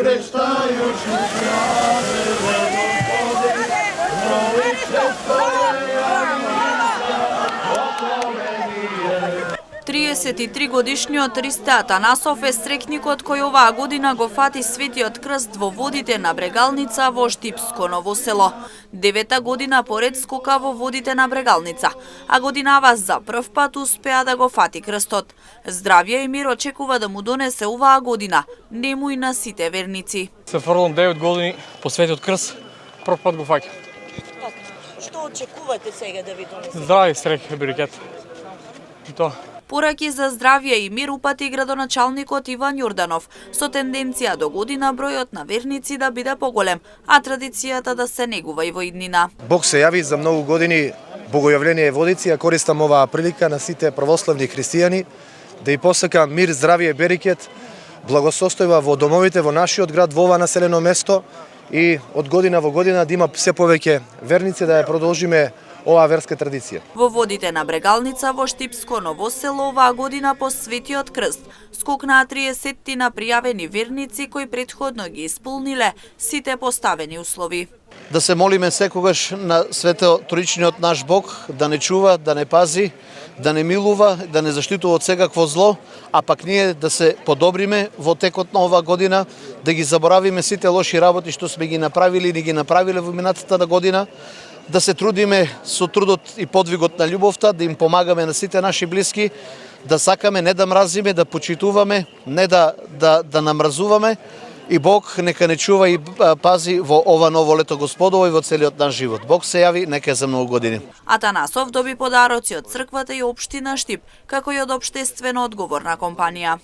kreštajući sjave Gospodin, novi čestorejanica, otvoreni je. 33 Ристе Атанасов е срекникот кој оваа година го фати Светиот крст во водите на Брегалница во Штипско Ново село. 9-та година поред скока во водите на Брегалница, а годинава за прв пат успеа да го фати крстот. Здравје и мир очекува да му донесе оваа година, нему и на сите верници. Се фрлам 9 години по Светиот крст, прв пат го фаќам. Што очекувате сега да ви донесе? Здрави, среќа, берекет. И тоа. Пораки за здравје и мир упати градоначалникот Иван Јорданов, со тенденција до година бројот на верници да биде поголем, а традицијата да се негува и во иднина. Бог се јави за многу години богојавление водици, а користам оваа прилика на сите православни христијани да и посакам мир, здравје, берекет, благосостојба во домовите во нашиот град, во ова населено место и од година во година да има се повеќе верници да ја продолжиме оваа верска традиција. Во водите на Брегалница во Штипско Ново село оваа година по Светиот крст скокнаа 30 пријавени верници кои претходно ги исполниле сите поставени услови. Да се молиме секогаш на Свето Троичниот наш Бог да не чува, да не пази, да не милува, да не заштитува од секакво зло, а пак ние да се подобриме во текот на оваа година, да ги заборавиме сите лоши работи што сме ги направили и не ги направиле во минатата година, да се трудиме со трудот и подвигот на љубовта, да им помагаме на сите наши блиски, да сакаме не да мразиме, да почитуваме, не да намразуваме, и Бог нека не чува и пази во ова ново лето Господово и во целиот наш живот. Бог се јави, нека е за многу години. Атанасов доби подароци од црквата и општина Штип, како и од општествено одговорна компанија.